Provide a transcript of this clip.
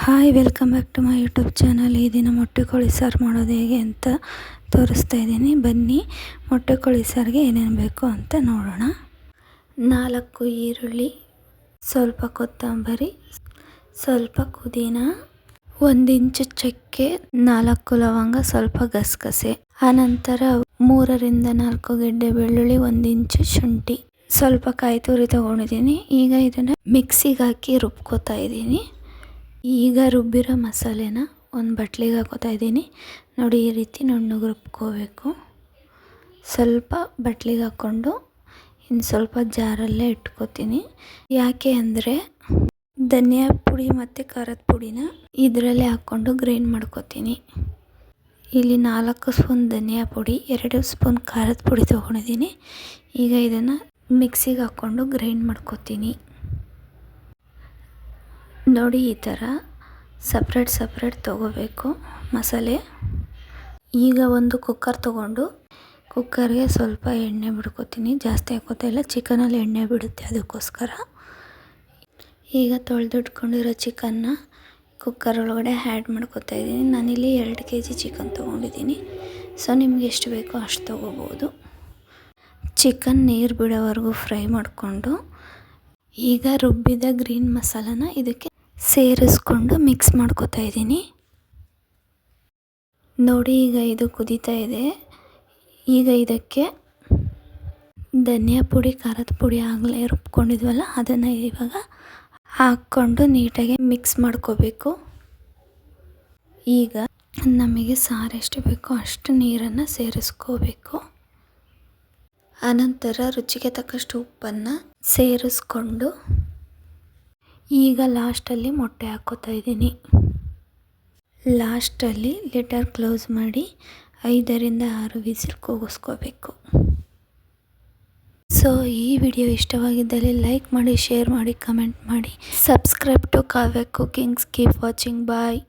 Hi, welcome back to my YouTube channel. ಈ ದಿನ ಮೊಟ್ಟೆ ಕೋಳಿ ಸಾರು ಮಾಡೋದು ಹೇಗೆ ಅಂತ ತೋರಿಸ್ತಾ ಇದ್ದೀನಿ. ಬನ್ನಿ, ಮೊಟ್ಟೆ ಕೋಳಿ ಸಾರಿಗೆ ಏನೇನು ಬೇಕು ಅಂತ ನೋಡೋಣ. 4 ಈರುಳ್ಳಿ, ಸ್ವಲ್ಪ ಕೊತ್ತಂಬರಿ, ಸ್ವಲ್ಪ ಪುದೀನ, 1 ಇಂಚು ಚಕ್ಕೆ, 4 ಲವಂಗ, ಸ್ವಲ್ಪ ಗಸಗಸೆ, ಆನಂತರ 3ರಿಂದ 4 ಗೆಡ್ಡೆ ಬೆಳ್ಳುಳ್ಳಿ, 1 ಇಂಚು ಶುಂಠಿ, ಸ್ವಲ್ಪ ಕಾಯಿ ತುರಿ ತೊಗೊಂಡಿದ್ದೀನಿ. ಈಗ ಇದನ್ನು ಮಿಕ್ಸಿಗೆ ಹಾಕಿ ರುಬ್ಕೋತಾ ಇದ್ದೀನಿ. ಈಗ ರುಬ್ಬಿರೋ ಮಸಾಲೆನ ಒಂದು ಬಟ್ಲಿಗೆ ಹಾಕೋತಾ ಇದ್ದೀನಿ. ನೋಡಿ, ಈ ರೀತಿ ನುಣ್ಣಗೆ ರುಬ್ಕೋಬೇಕು. ಸ್ವಲ್ಪ ಬಟ್ಲಿಗೆ ಹಾಕ್ಕೊಂಡು ಇನ್ನು ಸ್ವಲ್ಪ ಜಾರಲ್ಲೇ ಇಟ್ಕೋತೀನಿ. ಯಾಕೆ ಅಂದರೆ ಧನಿಯಾ ಪುಡಿ ಮತ್ತು ಖಾರದ ಪುಡಿನ ಇದರಲ್ಲೇ ಹಾಕ್ಕೊಂಡು ಗ್ರೈಂಡ್ ಮಾಡ್ಕೋತೀನಿ. ಇಲ್ಲಿ 4 ಸ್ಪೂನ್ ಧನಿಯಾ ಪುಡಿ, 2 ಸ್ಪೂನ್ ಖಾರದ ಪುಡಿ ತೊಗೊಂಡಿದ್ದೀನಿ. ಈಗ ಇದನ್ನು ಮಿಕ್ಸಿಗೆ ಹಾಕ್ಕೊಂಡು ಗ್ರೈಂಡ್ ಮಾಡ್ಕೋತೀನಿ. ನೋಡಿ, ಈ ಥರ ಸಪ್ರೇಟ್ ತೊಗೋಬೇಕು ಮಸಾಲೆ. ಈಗ ಒಂದು ಕುಕ್ಕರ್ ತೊಗೊಂಡು ಕುಕ್ಕರ್ಗೆ ಸ್ವಲ್ಪ ಎಣ್ಣೆ ಬಿಡ್ಕೋತೀನಿ. ಜಾಸ್ತಿ ಹಾಕೋತಾ ಇಲ್ಲ, ಚಿಕನಲ್ಲಿ ಎಣ್ಣೆ ಬಿಡುತ್ತೆ, ಅದಕ್ಕೋಸ್ಕರ. ಈಗ ತೊಳೆದಿಟ್ಕೊಂಡಿರೋ ಚಿಕನ್ನ ಕುಕ್ಕರ್ ಒಳಗಡೆ ಆ್ಯಡ್ ಮಾಡ್ಕೋತಾ ಇದ್ದೀನಿ. ನಾನಿಲ್ಲಿ 2 kg ಚಿಕನ್ ತೊಗೊಂಡಿದ್ದೀನಿ. ಸೊ ನಿಮ್ಗೆ ಎಷ್ಟು ಬೇಕೋ ಅಷ್ಟು ತೊಗೋಬೋದು. ಚಿಕನ್ ನೀರು ಬಿಡೋವರೆಗೂ ಫ್ರೈ ಮಾಡಿಕೊಂಡು ಈಗ ರುಬ್ಬಿದ ಗ್ರೀನ್ ಮಸಾಲಾನ ಇದಕ್ಕೆ ಸೇರಿಸ್ಕೊಂಡು ಮಿಕ್ಸ್ ಮಾಡ್ಕೋತಾ ಇದ್ದೀನಿ. ನೋಡಿ, ಈಗ ಇದು ಕುದೀತಾ ಇದೆ. ಈಗ ಇದಕ್ಕೆ ಧನಿಯಾ ಪುಡಿ, ಖಾರದ ಪುಡಿ ಆಗಲೇ ರುಬ್ಕೊಂಡಿದ್ವಲ್ಲ, ಅದನ್ನು ಇವಾಗ ಹಾಕ್ಕೊಂಡು ನೀಟಾಗಿ ಮಿಕ್ಸ್ ಮಾಡ್ಕೋಬೇಕು. ಈಗ ನಮಗೆ ಸಾರು ಎಷ್ಟು ಬೇಕೋ ಅಷ್ಟು ನೀರನ್ನು ಸೇರಿಸ್ಕೋಬೇಕು. ಆನಂತರ ರುಚಿಗೆ ತಕ್ಕಷ್ಟು ಉಪ್ಪನ್ನು ಸೇರಿಸ್ಕೊಂಡು ಈಗ ಲಾಸ್ಟಲ್ಲಿ ಮೊಟ್ಟೆ ಹಾಕ್ಕೋತಾ ಇದ್ದೀನಿ. ಲಾಸ್ಟಲ್ಲಿ ಲಿಟರ್ ಕ್ಲೋಸ್ ಮಾಡಿ 5ರಿಂದ 6 ವಿಸಿಲ್ ಕೂಗಿಸ್ಕೋಬೇಕು. ಸೊ ಈ ವಿಡಿಯೋ ಇಷ್ಟವಾಗಿದ್ದಲ್ಲಿ ಲೈಕ್ ಮಾಡಿ, ಶೇರ್ ಮಾಡಿ, ಕಮೆಂಟ್ ಮಾಡಿ. Subscribe to Kavya cookings. Keep watching. Bye.